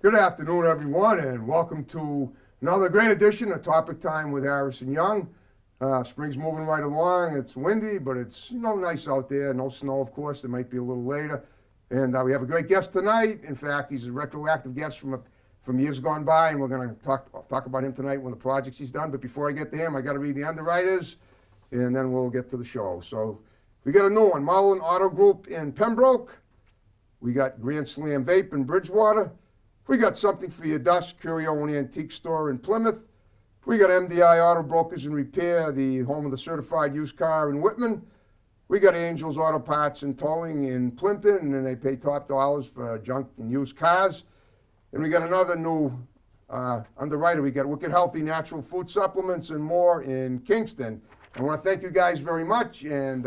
Good afternoon, everyone, and welcome to another great edition of Topic Time with Harrison Young. Spring's moving right along. It's windy, but it's nice out there. No snow, of course. It might be a little later. And we have a great guest tonight. In fact, he's a retroactive guest from years gone by, and we're going to talk about him tonight, one of the projects he's done. But before I get to him, I got to read the underwriters, and then we'll get to the show. So we got a new one: Mullen Auto Group in Pembroke. We got Grand Slam Vape in Bridgewater. We got Something for Your Dust, Curio and Antique Store in Plymouth. We got MDI Auto Brokers and Repair, the home of the certified used car in Whitman. We got Angels Auto Parts and Towing in Plimpton, and they pay top dollars for junk and used cars. And we got another new underwriter. We got Wicked Healthy Natural Food Supplements and more in Kingston. I want to thank you guys very much, and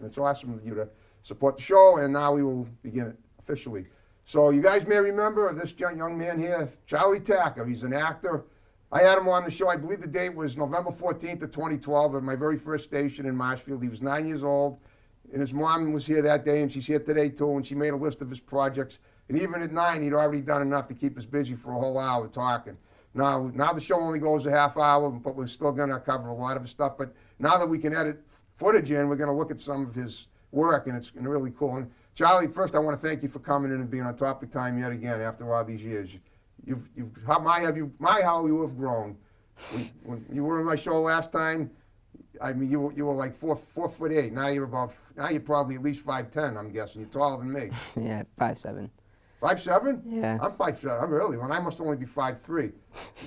it's awesome of you to support the show, and now we will begin it officially. So you guys may remember this young man here, Charlie Tacker. He's an actor. I had him on the show. I believe the date was November 14th of 2012 at my very first station in Marshfield. He was 9 years old, and his mom was here that day, and she's here today too, and she made a list of his projects. And even at 9, he'd already done enough to keep us busy for a whole hour talking. Now the show only goes a half hour, but we're still going to cover a lot of his stuff. But now that we can edit footage in, we're going to look at some of his work, and it's really cool. And Charlie, first I want to thank you for coming in and being on Topic Time yet again after all these years. How you have grown. When you were on my show last time, I mean you were like 4'8". Now you're probably at least 5'10". I'm guessing you're taller than me. Yeah, 5'7". 5'7"? Yeah. I'm 5'7". I'm really one. I must only be 5'3".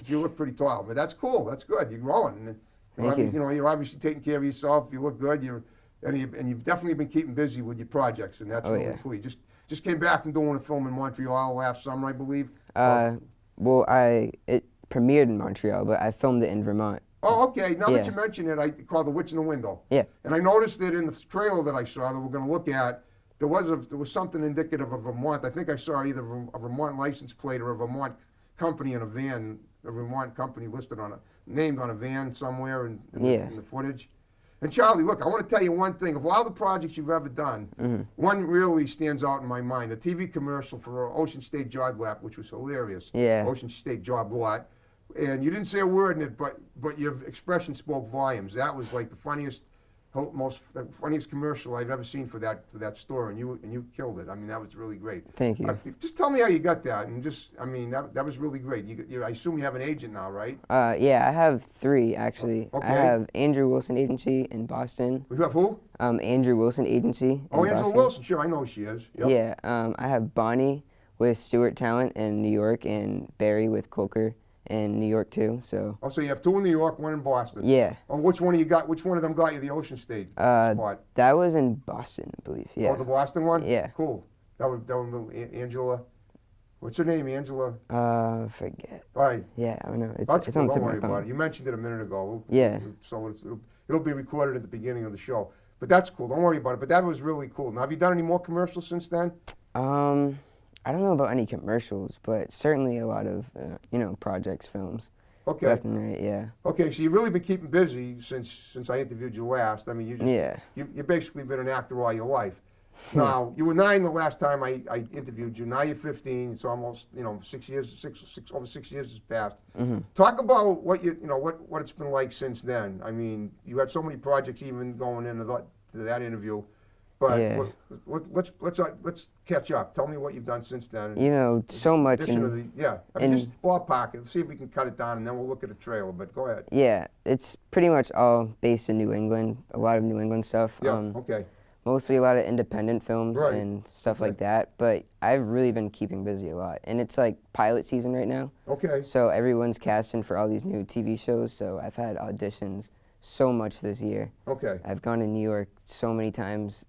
You look pretty tall, but that's cool. That's good. You're growing. Thank you. You're obviously taking care of yourself. You look good. And you've definitely been keeping busy with your projects, and that's really cool. You just came back from doing a film in Montreal last summer, I believe. Well, it premiered in Montreal, but I filmed it in Vermont. Oh, okay. Now that you mention it, I called The Witch in the Window. Yeah. And I noticed that in the trailer that I saw that we're going to look at, there was something indicative of Vermont. I think I saw either a Vermont license plate or a Vermont company in a van, a Vermont company named on a van somewhere in the footage. And Charlie, look, I want to tell you one thing. Of all the projects you've ever done, one really stands out in my mind. A TV commercial for Ocean State Job Lot, which was hilarious. Yeah. Ocean State Job Lot. And you didn't say a word in it, but your expression spoke volumes. That was like the funniest commercial I've ever seen for that store, and you killed it. I mean, that was really great. Thank you. Just tell me how you got that, and that was really great. I assume you have an agent now, right? Yeah, I have 3 actually. Okay. I have Andrew Wilson Agency in Boston. You have who? Andrew Wilson Agency. Oh, Angela Wilson. Sure, I know who she is. Yep. Yeah. I have Bonnie with Stewart Talent in New York, and Barry with Coker in New York too. So. Oh, so you have 2 in New York, 1 in Boston. Yeah. Oh, which one of them got you the Ocean State spot? That was in Boston, I believe. Yeah. Oh, the Boston one? Yeah. Cool. That was Angela. What's her name, Angela? Forget. All right. Yeah, I don't know. That's it's cool. on Don't tip of worry my about tongue. it. You mentioned it a minute ago. Yeah. So it'll be recorded at the beginning of the show. But that's cool. Don't worry about it. But that was really cool. Now, have you done any more commercials since then? I don't know about any commercials, but certainly a lot of projects, films. Okay. Left and right, yeah. Okay, so you've really been keeping busy since I interviewed you last. I mean, you've basically been an actor all your life. Now, you were 9 the last time I interviewed you. Now you're 15. It's almost over 6 years has passed. Talk about what what it's been like since then. I mean, you had so many projects even going into that interview. But Yeah. let's catch up. Tell me what you've done since then. So much. Just ballpark it. Let's see if we can cut it down, and then we'll look at a trailer. But go ahead. Yeah, it's pretty much all based in New England. A lot of New England stuff. Yeah. Okay. Mostly a lot of independent films Right. and stuff like that. But I've really been keeping busy a lot, and it's like pilot season right now. Okay. So everyone's casting for all these new TV shows. So I've had auditions so much this year. Okay. I've gone to New York so many times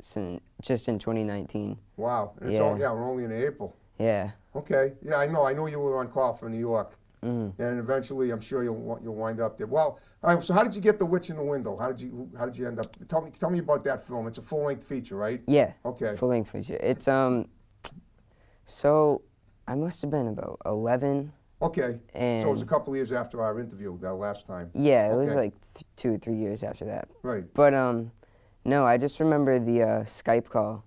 just in 2019. Wow. And Yeah. we're only in April. Yeah. Okay. Yeah, I know. I know you were on call for New York, and eventually, I'm sure you'll wind up there. Well, all right. So, how did you get The Witch in the Window? How did you end up? Tell me about that film. It's a full-length feature, right? Yeah. Okay. Full length feature. It's so I must have been about 11. Okay. And So it was a couple of years after our interview that last time. yeah, it was Okay. like 2 or 3 years after that. Right. But no, I just remember the Skype call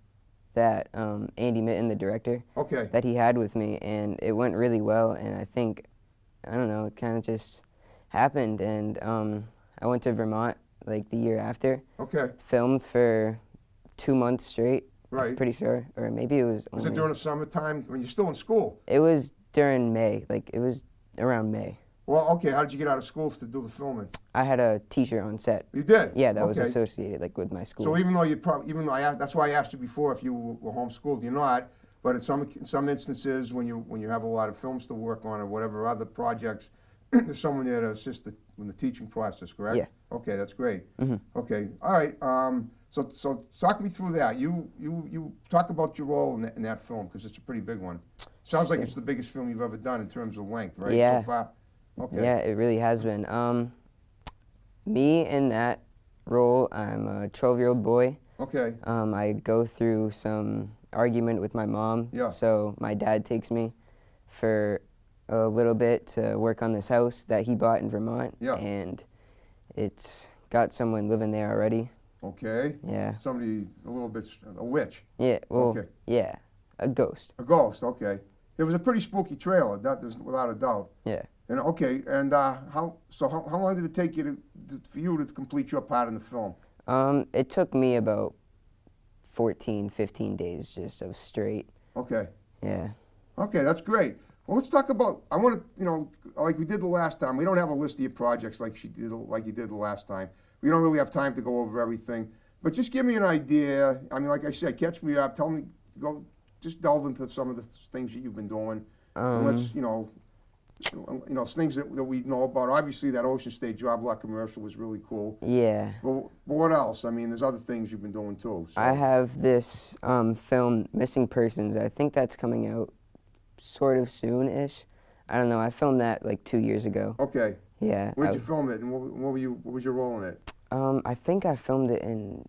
that Andy Mitten, the director, Okay. that he had with me, and it went really well. And I think, I don't know, it kind of just happened. And I went to Vermont like the year after, Okay. filmed for 2 months straight. I'm Right. pretty sure, or maybe it was. Was only, it during the summertime? I mean, you're still in school. It was during May. Like it was around May. Well, okay. How did you get out of school to do the filming? I had a teacher on set. You did. Yeah, that was Okay. associated like with my school. So even though you probably, even though that's why I asked you before if you were homeschooled, you're not. But in some instances, when you have a lot of films to work on or whatever other projects, there's someone there to assist in the teaching process. Correct? Yeah. Okay, that's great. Mhm. Okay, all right. So talk me through that. You talk about your role in that film because it's a pretty big one. Sounds like So- it's the biggest film you've ever done in terms of length, right? Yeah. So far. Okay. Yeah, it really has been. Me in that role, I'm a 12-year-old boy. Okay. I go through some argument with my mom. Yeah. So my dad takes me for a little bit to work on this house that he bought in Vermont. Yeah. And it's got someone living there already. Okay. Yeah. Somebody a little bit a witch, Yeah. Well, Okay. yeah. A ghost. a ghost. Okay. It was a pretty spooky trailer. That is without a doubt. Yeah. And okay. And how long did it take you for you to complete your part in the film? It took me about 14, 15 days just of straight. Okay. Yeah. Okay, that's great. Well, let's talk about. I want to, like we did the last time. We don't have a list of your projects like you did the last time. We don't really have time to go over everything. But just give me an idea. I mean, like I said, catch me up. Tell me, just delve into some of the things that you've been doing. And let's, things that we know about. Obviously, that Ocean State Job Lot commercial was really cool. Yeah. But what else? I mean, there's other things you've been doing too. So. I have this film, Missing Persons. I think that's coming out sort of soon-ish. I don't know. I filmed that like 2 years ago. Okay. Yeah. Where'd you film it, and what was your role in it? I think I filmed it in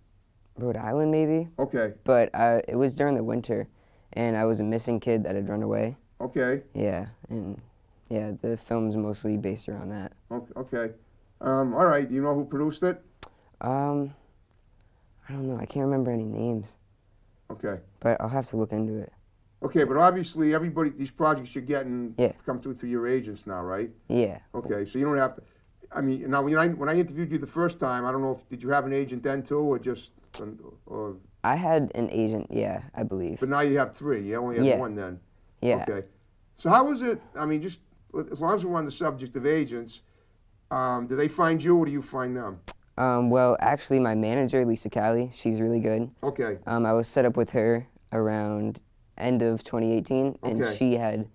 Rhode Island, maybe. Okay. But it was during the winter, and I was a missing kid that had run away. Okay. Yeah, and yeah, the film's mostly based around that. Okay. All right. Do you know who produced it? I don't know. I can't remember any names, Okay. but I'll have to look into it. Okay, but obviously these projects you're getting Yeah. come through your agents now, right? Yeah. Okay, so you don't have to. I mean, now when I interviewed you the first time, I don't know did you have an agent then too, or just, or I had an agent, yeah, I believe. but now you have three. You only had Yeah. one then. Yeah. Okay. So how was it? I mean, just as long as we're on the subject of agents, do they find you or do you find them? Well, actually, my manager, Lisa Callie, she's really good. Okay. I was set up with her around end of 2018, and Okay. she had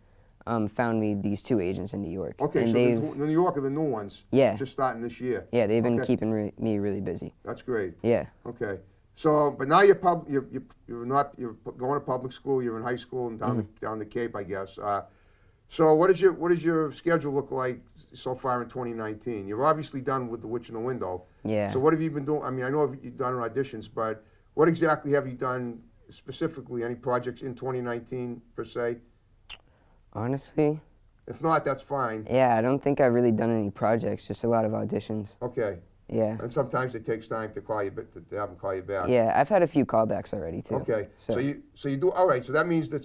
found me these two agents in New York. Okay, and so they've, the New York are the new ones. Yeah. Just starting this year. yeah, they've been Okay. keeping me really busy. That's great. Yeah. Okay. So, but now you're going to public school. You're in high school and down the Cape, I guess. So, what does your schedule look like so far in 2019? You're obviously done with The Witch in the Window. Yeah. So, what have you been doing? I mean, I know you've done auditions, but what exactly have you done specifically? Any projects in 2019 per se? Honestly, If not, that's fine. yeah, I don't think I've really done any projects, just a lot of auditions. Okay. Yeah. And sometimes it takes time to call you, but to have them call you back. Yeah, I've had a few callbacks already, too. Okay, So, so you do all right. So that means that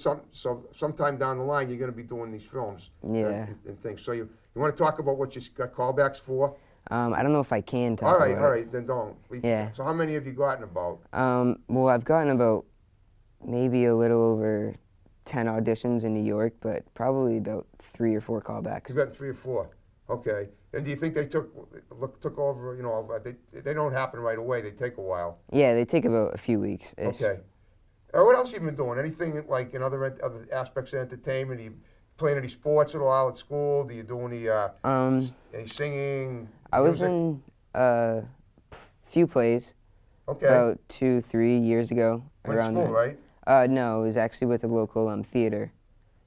sometime down the line you're going to be doing these films. Yeah. And things. So you want to talk about what you got callbacks for? I don't know if I can talk All right, about all it. right. Then don't. Yeah. So how many have you gotten about? Well, I've gotten about maybe a little over 10 auditions in New York, but probably about 3 or 4 callbacks. You've gotten 3 or 4. Okay. And do you think they took over? You know, they don't happen right away. They take a while. Yeah, they take about a few weeks. Okay. What else have you been doing? Anything like in other aspects of entertainment? Do you playing any sports at all at school? Do you do any singing? I was music? in a few plays Okay. about 2, 3 years ago. Went to around school, then. right? No, it was actually with a local theater.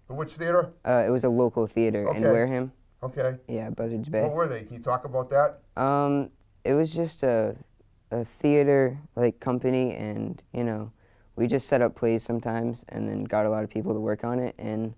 Which theater? It was a local theater in Okay. Wareham. Okay. Yeah, Buzzards Bay. What were they? Can you talk about that? It was just a theater company, and we just set up plays sometimes, and then got a lot of people to work on it, and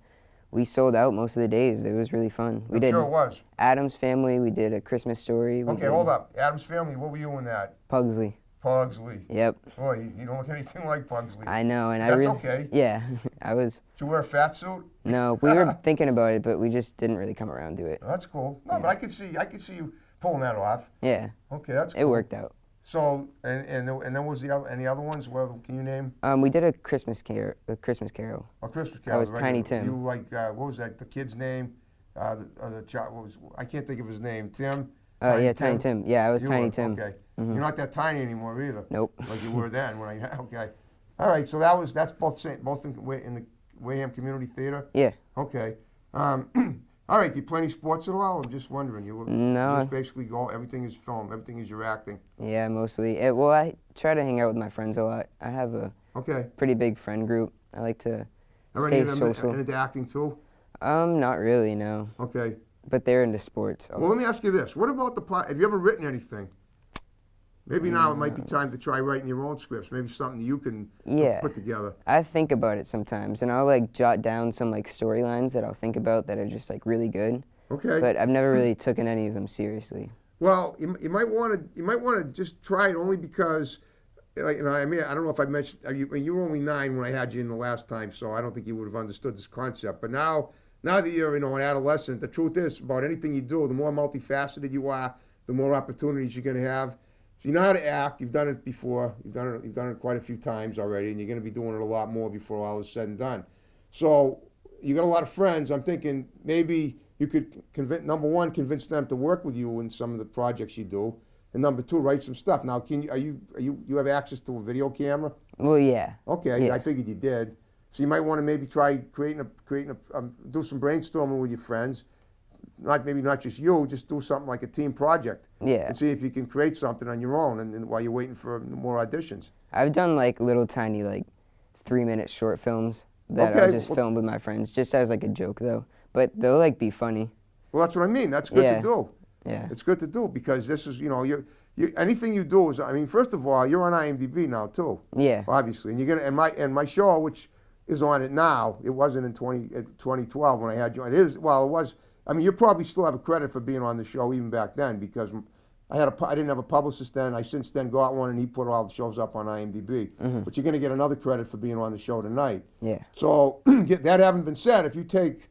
we sold out most of the days. It was really fun. We I'm did sure it was. Addams Family. We did A Christmas Story. We Okay, did hold up. Addams Family. What were you in that? Pugsley. Pugsley. Yep. Boy, you don't look anything like Pugsley. I know, and I That's really. okay. Yeah, I was. Did you wear a fat suit? No, we were thinking about it, but we just didn't really come around to it. That's cool. No, but I could see you pulling that off. Yeah. Okay, that's cool. It worked out. So, and then was the other, any other ones? Well, can you name? We did a Christmas Carol. A Christmas Carol. A Christmas Carol. was right? Tiny Tim. You like what was that? The kid's name? The child. What was? I can't think of his name. Tim. Yeah, Tiny Tim. Yeah, I was You Tiny were, Tim. Okay. You're not that tiny anymore either. Nope. Like you were then when I. Okay. All right. So that's both in the Wareham Community Theater. Yeah. Okay. All right. Do you play any sports at all? I'm just wondering. You No. just basically go. Everything is film. Everything is your acting. Yeah, mostly. Well, I try to hang out with my friends a lot. I have a Okay. pretty big friend group. I like to Are any stay of them social. into acting too? Not really, no. Okay. But they're into sports. Well, let me ask you this. What about have you ever written anything? Maybe now it might be time to try writing your own scripts. Maybe something you can Yeah. put together. I think about it sometimes, and I'll like jot down some like storylines that I'll think about that are just like really good. Okay. But I've never really taken any of them seriously. Well, you might want to just try it only because, like, I mean, I don't know if I mentioned you were only 9 when I had you in the last time, so I don't think you would have understood this concept. But now that you're an adolescent, the truth is about anything you do, the more multifaceted you are, the more opportunities you're going to have. So you know how to act. You've done it before. You've done it quite a few times already, and you're going to be doing it a lot more before all is said and done. So you got a lot of friends. I'm thinking maybe you could number one, convince them to work with you in some of the projects you do, and number two, write some stuff. Now, you have access to a video camera? Well, yeah. Okay, Yeah. I figured you did. So you might want to maybe try do some brainstorming with your friends. Maybe not just you, just do something like a team project. Yeah. And see if you can create something on your own, and while you're waiting for more auditions. I've done like little tiny like 3-minute short films that Okay, I'll just film with my friends, just as like a joke though. But they'll like be funny. Well, that's what I mean. That's good Yeah. to do. Yeah. It's good to do because this is, anything you do is, I mean, first of all, you're on IMDb now too. Yeah. Obviously, and you're gonna and my show, which is on it now, it wasn't in 2012 when I had you. It is. Well, it was. I mean, you probably still have a credit for being on the show even back then because I didn't have a publicist then. I since then got one, and he put all the shows up on IMDb. But you're going to get another credit for being on the show tonight. Yeah. So that having been said, if you take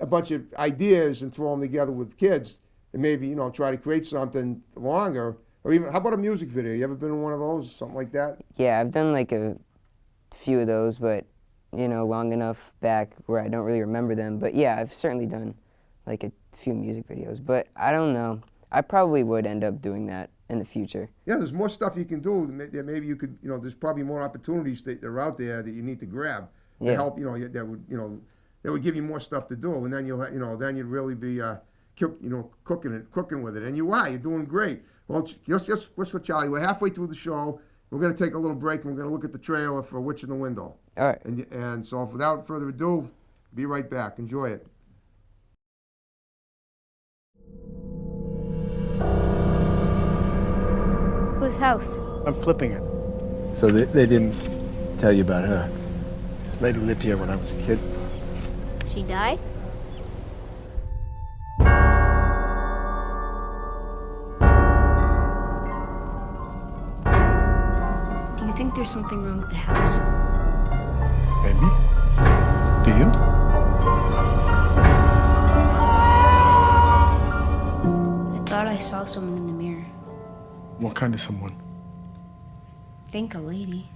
a bunch of ideas and throw them together with kids, and maybe try to create something longer, or even how about a music video? You ever been in one of those, something like that? Yeah, I've done like a few of those, but long enough back where I don't really remember them. But yeah, I've certainly done like a few music videos, but I don't know. I probably would end up doing that in the future. Yeah, there's more stuff you can do. Maybe you could, there's probably more opportunities that are out there that you need to grab to Yeah. help. That would give you more stuff to do, and then then you'd really be, cooking with it. And you're doing great. Well, just what Charlie. We're halfway through the show. We're going to take a little break, and we're going to look at the trailer for Witch in the Window. All right. And so, without further ado, be right back. Enjoy it. Whose house? I'm flipping it. So they didn't tell you about her? Lady lived here when I was a kid. She died? Do you think there's something wrong with the house? Maybe. Do you? I thought I saw someone in the mirror. What kind of someone? Think a lady.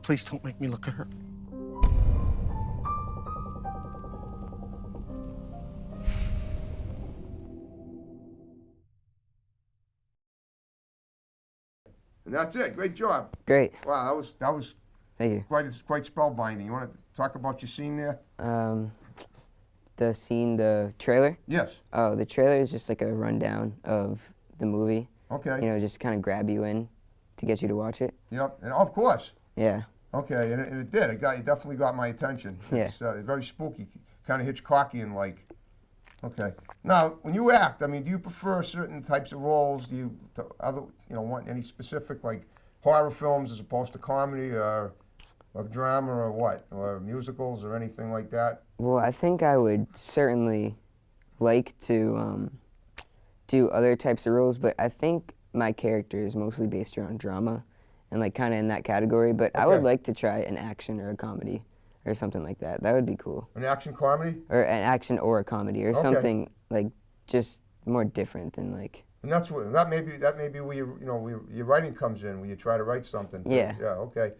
Please don't make me look at her. And that's it. Great job. Great. Wow, that was Thank you. quite spellbinding. You want to talk about your scene there? The scene, the trailer. Yes. Oh, the trailer is just like a rundown of the movie. Okay. Just to kind of grab you in to get you to watch it. Yep. And of course. Yeah. Okay, and it did. It definitely got my attention. It's very spooky, kind of Hitchcockian like. Okay. Now, when you act, I mean, do you prefer certain types of roles? Do you want any specific like horror films as opposed to comedy or drama or what, or musicals or anything like that? Well, I think I would certainly like to do other types of roles, but I think my character is mostly based around drama and like kind of in that category. But I would Okay. like to try an action or a comedy or something like that. That would be cool. An action comedy? Or an action or a comedy or Okay. something like just more different than like. And that's what that may be where your writing comes in, where you try to write something. Yeah. Yeah. Okay.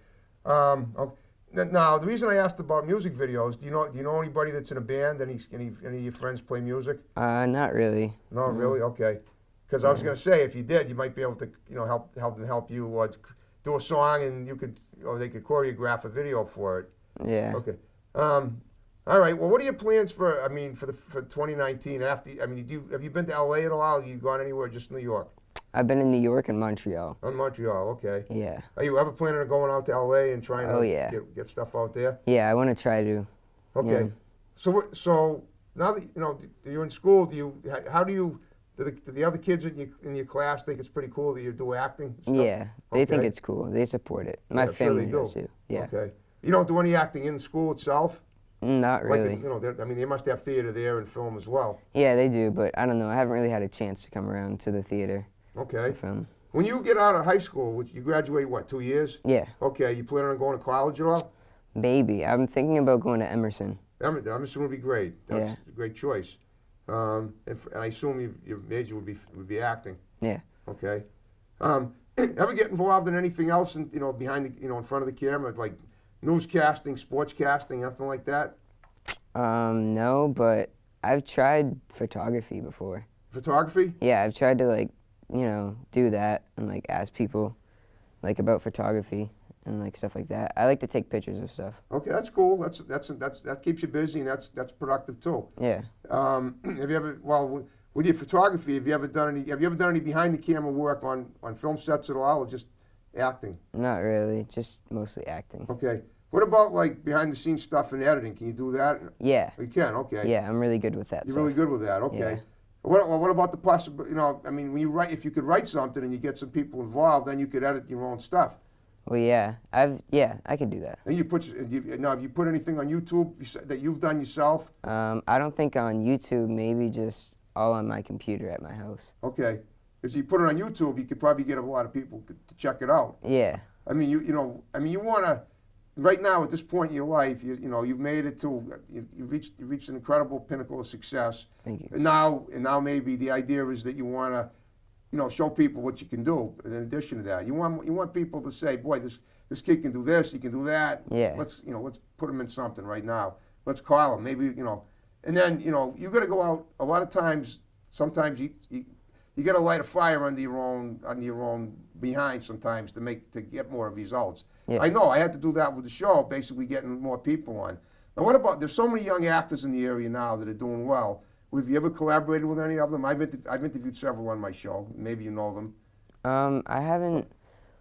Okay. Now the reason I asked about music videos, do you know anybody that's in a band? Any of your friends play music? Not really. No, really. Okay. Because I was going to say, if you did, you might be able to help you do a song, and they could choreograph a video for it. Yeah. Okay. All right. Well, what are your plans for 2019? Have you been to LA at all? Have you gone anywhere? Just New York? I've been in New York and Montreal. On Montreal. Okay. Yeah. Are you ever planning on going out to LA and trying Oh, to yeah. get stuff out there? Yeah, I want to try to. Okay. Yeah. So now that you're in school, do the other kids in your class think it's pretty cool that you do acting? and stuff? Yeah, they think Okay. it's cool. They support it. My Yeah, I'm sure family they do. does too. Yeah. Okay. You don't do any acting in school itself? Not really. Like, they must have theater there and film as well. Yeah, they do, but I don't know. I haven't really had a chance to come around to the theater Okay. to film. When you get out of high school, you graduate, what, 2 years? Yeah, Okay. You planning on going to college at all? maybe. I'm thinking about going to Emerson. Emerson would be great. That's Yeah. a great choice. And I assume your major would be acting. Yeah. Okay. Ever get involved in anything else, behind in front of the camera, like newscasting, sportscasting, nothing like that? No, but I've tried photography before. Photography? Yeah, I've tried to do that and like ask people like about photography and like stuff like that. I like to take pictures of stuff. Okay, that's cool. That keeps you busy, and that's productive too. Yeah. Have you ever, with your photography, have you ever done any behind the camera work on film sets at all, or just acting? Not really, just mostly acting. Okay. What about like behind the scenes stuff in editing? Can you do that? Yeah. You can. Okay. Yeah, I'm really good with that. You're stuff. really good with that. Okay. Yeah. What about the possibility? When you write, if you could write something and you get some people involved, then you could edit your own stuff. Well, yeah, I could do that. And have you put anything on YouTube that you've done yourself? I don't think on YouTube, maybe just all on my computer at my house. Okay. If you put it on YouTube, you could probably get a lot of people to check it out. Yeah, You want to. Right now, at this point in your life, you've made it to. You've reached an incredible pinnacle of success. thank you. And now maybe the idea is that you want to, show people what you can do. In addition to that, you want people to say, "Boy, this kid can do this. He can do that. Yeah. Let's put him in something right now. Let's call him. Maybe and then you got to go out. A lot of times, sometimes you got to light a fire under your own behind sometimes to get more results. Yeah. I know I had to do that with the show, basically getting more people on. Now, what about? There's so many young actors in the area now that are doing well. Have you ever collaborated with any of them? I've interviewed several on my show. Maybe you know them. I haven't.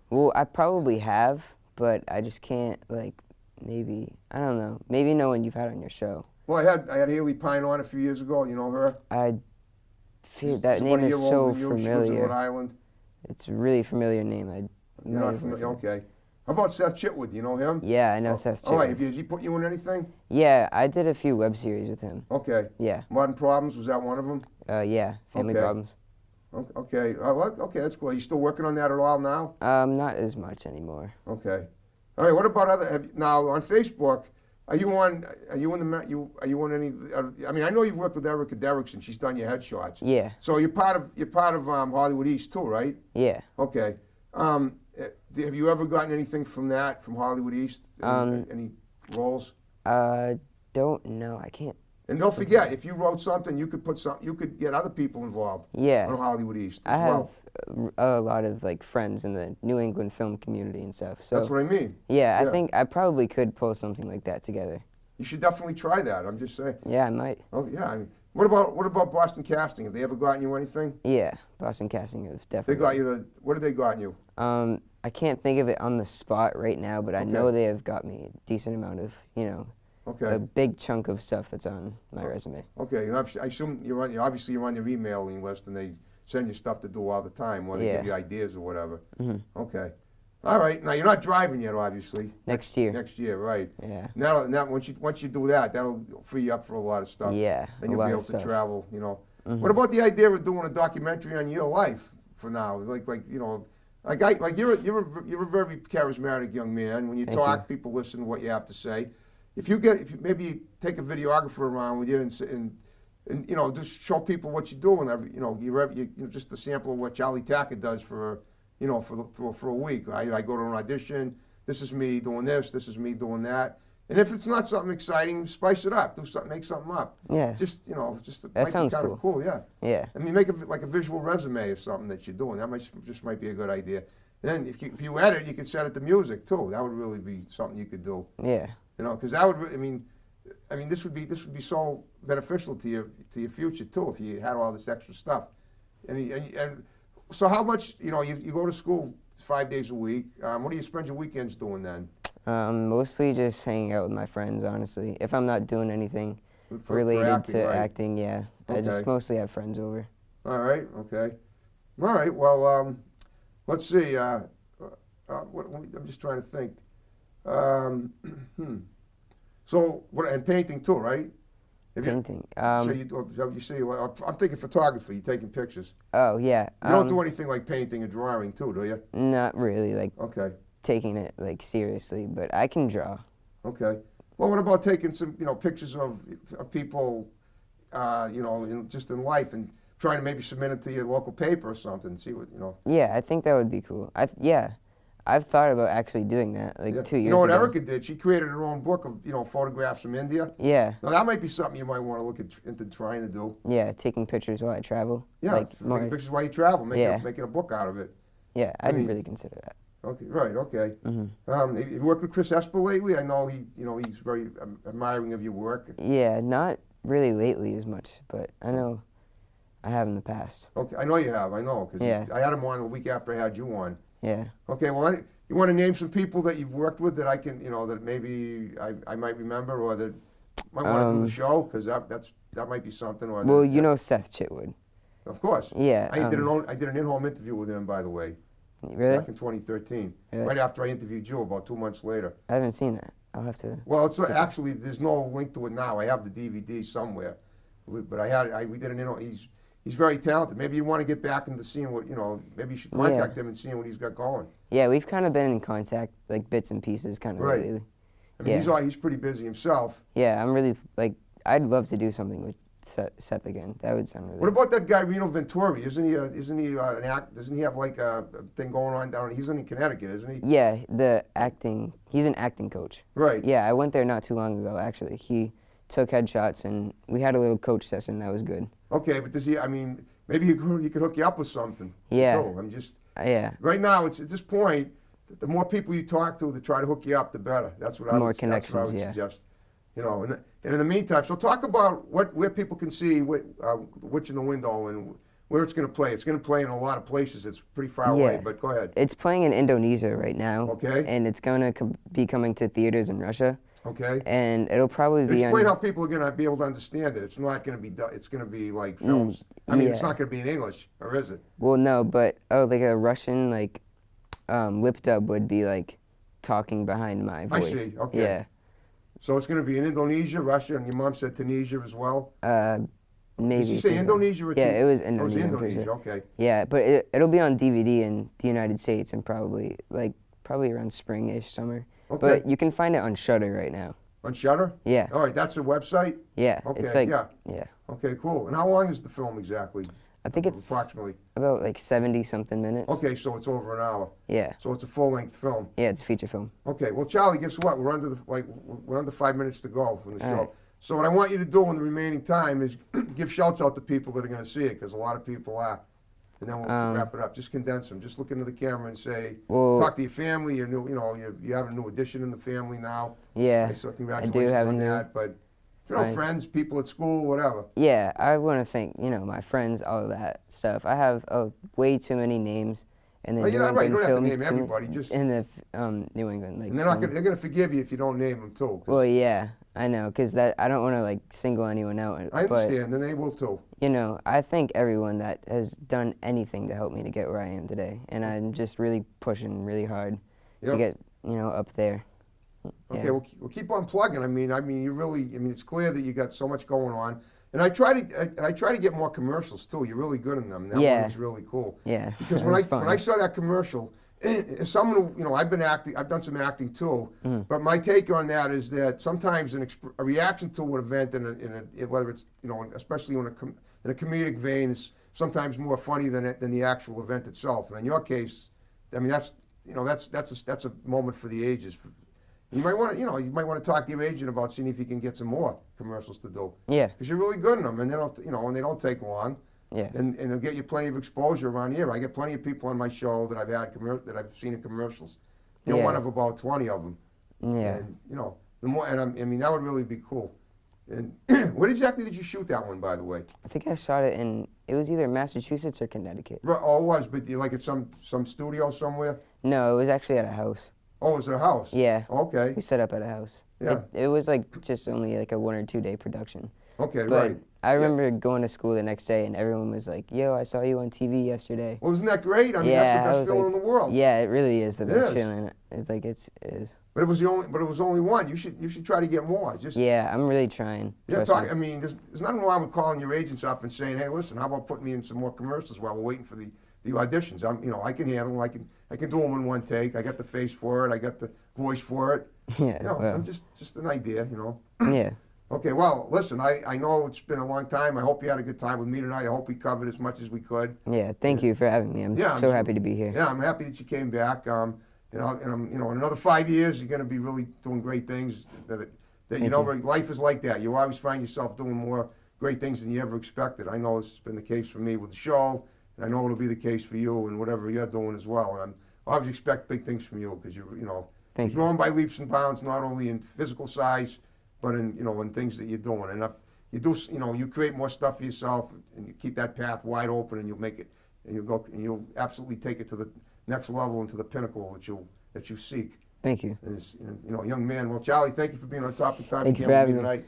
Well, I probably have, but I just can't maybe I don't know. Maybe no one you've had on your show. Well, I had Haley Pine on a few years ago. You know her? I feel that She's name about a is year older so than you. She lives in Rhode familiar. Island. It's a really familiar name. You're might not have familiar? heard of it. Okay. How about Seth Chitwood? Do you know him? Yeah, I know Seth All right. Chitwood. Has he put you in anything? Yeah, I did a few web series with him. Okay. Yeah. Modern Problems, was that one of them? Yeah, Family Okay. Problems. Okay. Okay, that's cool. Are you still working on that at all now? Not as much anymore. Okay. All right. What about now on Facebook? Are you on any? I know you've worked with Erica Derrickson. She's done your headshots. Yeah, So you're part of Hollywood East too, right? yeah. Okay. Have you ever gotten anything from Hollywood East? Any roles? Don't know. I can't. And don't forget, if you wrote something, you could get other people involved Yeah. on Hollywood East I as have well. a lot of friends in the New England film community and stuff. So That's what I mean. yeah, Yeah. I think I probably could pull something like that together. You should definitely try that. I'm just saying. Yeah, I might. Oh yeah. What about Boston Casting? Have they ever gotten you anything? Yeah, Boston Casting have They definitely. got you what have they gotten you? I can't think of it on the spot right now, but I Okay. know they have got me a decent amount of Okay. a big chunk of stuff that's on my resume. Okay. And I assume you're on their emailing list, and they send you stuff to do all the time, or they give Yeah. you ideas or whatever. Mhm. Okay. All right. Now you're not driving yet, obviously. Next year. Next year, right? Yeah. Now once you do that, that'll free you up for a lot of stuff. Yeah, Then a you'll lot be of able to stuff. travel, What about the idea of doing a documentary on your life for now? Like you know, you're a very charismatic young man. When you Thank talk, you. people listen to what you have to say. If you maybe take a videographer around with you and you know, just show people what you're doing. Just a sample of what Charlie Tackett does for a week. I go to an audition. This is me doing this. This is me doing that. And if it's not something exciting, spice it up. Make something up. Yeah. Just That sounds kind cool. of cool. Yeah. Yeah. I mean, make it like a visual resume of something that you're doing. That might be a good idea. And then if you edit, you could set it to music too. That would really be something you could do. Yeah. You know, because that would. I mean, this would be so beneficial to your future too if you had all this extra stuff. And so how much you go to school 5 days a week. What do you spend your weekends doing then? Mostly just hanging out with my friends, honestly. If I'm not doing anything For related acting, to right? acting, yeah. I just Okay. mostly have friends over. All right. Okay. All right. Well, let's see. I'm just trying to think. So, and painting too, right? Have you- Painting. you say I'm thinking photography. You're taking pictures. Oh, yeah. You don't do anything like painting and drawing too, do you? Not really, like, Okay. taking it, like, seriously, but I can draw. Okay. Well, what about taking some, pictures of people, just in life and trying to maybe submit it to your local paper or something? See what. Yeah, I think that would be cool. Yeah, I've thought about actually doing that, like, Yeah. 2 years You know what ago. Erica did? She created her own book of photographs from India. Yeah, Now that might be something you might want to look into trying to do. yeah, taking pictures while I travel. Yeah, Like, taking more, pictures while you travel, Yeah. making a book out of it. yeah, I'd mean- really consider that. Okay, right, okay. Hmm. Have you worked with Chris Esper lately? I know he's very admiring of your work. Yeah, not really lately as much, but I know I have in the past. Okay, I know you have. I know because Yeah. I had him on the week after I had you on. Yeah. Okay, well, you want to name some people that you've worked with that I can, that maybe I might remember or that might want to do the show because that might be something. Or Well, that- you know Seth Chitwood. of course. Yeah. I did an in-home interview with him, by the way, Really? back in 2013, Really? right after I interviewed you about 2 months later. I haven't seen that. I'll have to. Well, it's actually there's no link to it now. I have the DVD somewhere, but we did an in. He's very talented. Maybe you want to get back into seeing what Maybe you should contact him and seeing what he's got going. Yeah, we've kind of been in contact, like bits and pieces, kind of Right. lately. I mean, Yeah. he's pretty busy himself. Yeah, I'm really like. I'd love to do something with Seth again. That would sound really. What about that guy Reno Venturi? Isn't he an act? Doesn't he have like a thing going on down? He's in Connecticut, isn't he? Yeah, the acting. He's an acting coach. Right. Yeah, I went there not too long ago. Actually, he took headshots and we had a little coach session. That was good. Okay, but does he? I mean, maybe he could hook you up with something. Yeah. Cool. I'm just Yeah. right now. It's at this point. The more people you talk to try to hook you up, the better. That's what I More would connections, yeah. suggest. And in the meantime, so talk about where people can see Witch in the Window and where it's going to play. It's going to play in a lot of places. It's pretty far away, Yeah. but go ahead. It's playing in Indonesia right now. Okay. And it's going to be coming to theaters in Russia. Okay. And it'll probably be Explain on. how people are going to be able to understand it. It's not going to be. It's going to be like films. I mean, it's yeah. not going to be in English, or is it? Well, no, but like a Russian lip dub would be like talking behind my I voice. see, okay. Yeah. So it's going to be in Indonesia, Russia, and your mom said Tunisia as well. Maybe. Did she say Tunisia. Indonesia or Yeah, Tunisia? it was Oh, it Indonesia. was I'm pretty Indonesia. sure. Okay. Yeah, but it'll be on DVD in the United States and probably around spring-ish, summer. Okay. But you can find it on Shudder right now. On Shudder. Yeah. All right, that's a website. Yeah. Okay. It's like yeah. Okay. Cool. And how long is the film exactly? I think it's Approximately. about like 70-something minutes. Okay, so it's over an hour. Yeah. So it's a full-length film. Yeah, it's a feature film. Okay. Well, Charlie, guess what? We're under 5 minutes to go from the All show. right. So what I want you to do in the remaining time is give shouts out to people that are going to see it, because a lot of people are. And then we'll wrap it up. Just condense them. Just look into the camera and say, Well- talk to your family. You have a new addition in the family now. Yeah. Okay, so I congratulations do have a on new. that. But Right. friends, people at school, whatever. Yeah, I want to thank my friends, all of that stuff. I have way too many names in the Oh, New you're not right. You England don't have to film name too- everybody, just- in the New England And they're film. gonna forgive you if you don't name them too. 'Cause Well, yeah, I know, because I don't want to single anyone out. I but understand, and they will too. I thank everyone that has done anything to help me to get where I am today, and I'm just really pushing really hard Yep. to get up there. Okay, Yeah. we'll keep on plugging. I mean, you really. I mean, it's clear that you got so much going on, and I try to get more commercials too. You're really good in them. That Yeah. one was really cool. Yeah, Because it when was when I fun. saw that commercial, as someone who, I've been acting, I've done some acting too. Mm. But my take on that is that sometimes a reaction to an event, whether it's especially in a comedic vein, is sometimes more funny than the actual event itself. And in your case, I mean that's a moment for the ages. You might want to talk to your agent about seeing if you can get some more commercials to do. Yeah, Because you're really good in them, and they don't take long. yeah, And they'll get you plenty of exposure around here. I get plenty of people on my show that I've seen in commercials. You're Yeah. one of about 20 of them. yeah. And the more, and I mean that would really be cool. And what exactly did you shoot that one, by the way? I think I shot it it was either Massachusetts or Connecticut. Oh, it was, but like at some studio somewhere. No, it was actually at a house. Oh, it was at a house. Yeah, Okay. we set up at a house. Yeah. It was like just only like a 1 or 2 day production. Okay. But Right. I remember going to school the next day and everyone was like, "Yo, I saw you on TV yesterday." Well, isn't that great? I mean, Yeah, that's I the best was feeling like- in the world. Yeah, it really is the It best is. feeling. It's like it is. But it was only one. You should try to get more. Just Yeah, I'm really trying. Yeah, Trust me. I mean, there's nothing wrong with calling your agents up and saying, "Hey, listen, how about putting me in some more commercials while we're waiting for the auditions?" I can handle them. I can do them in one take. I got the face for it. I got the voice for it. Yeah, well, I'm just an idea. yeah, Okay, well, listen, I know it's been a long time. I hope you had a good time with me tonight. I hope we covered as much as we could. yeah. Thank you for having me. I'm Yeah, so I'm happy to be here. Yeah, I'm happy that you came back. And I'm, in another 5 years, you're going to be really doing great things. Life is like that. You always find yourself doing more great things than you ever expected. I know it's been the case for me with the show, and I know it'll be the case for you and whatever you're doing as well. And I always expect big things from you because Thank you're you. growing by leaps and bounds, not only in physical size, but in things that you're doing. And if you do, you create more stuff for yourself, and you keep that path wide open, and you'll make it, and you'll absolutely take it to the next level and to the pinnacle that you seek. Thank you. As young man. Well, Charlie, thank you for being on Top of Time Thank you again for with me having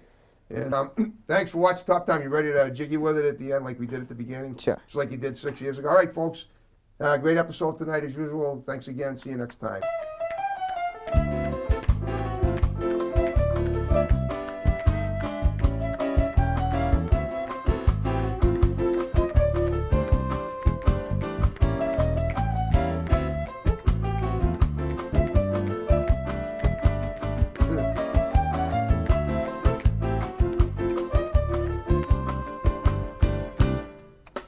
tonight. And thanks for watching Top Time. You ready to jiggy with it at the end like we did at the beginning? Sure. Just like you did 6 years ago. All right, folks. Great episode tonight as usual. Thanks again. See you next time.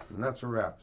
And that's a wrap.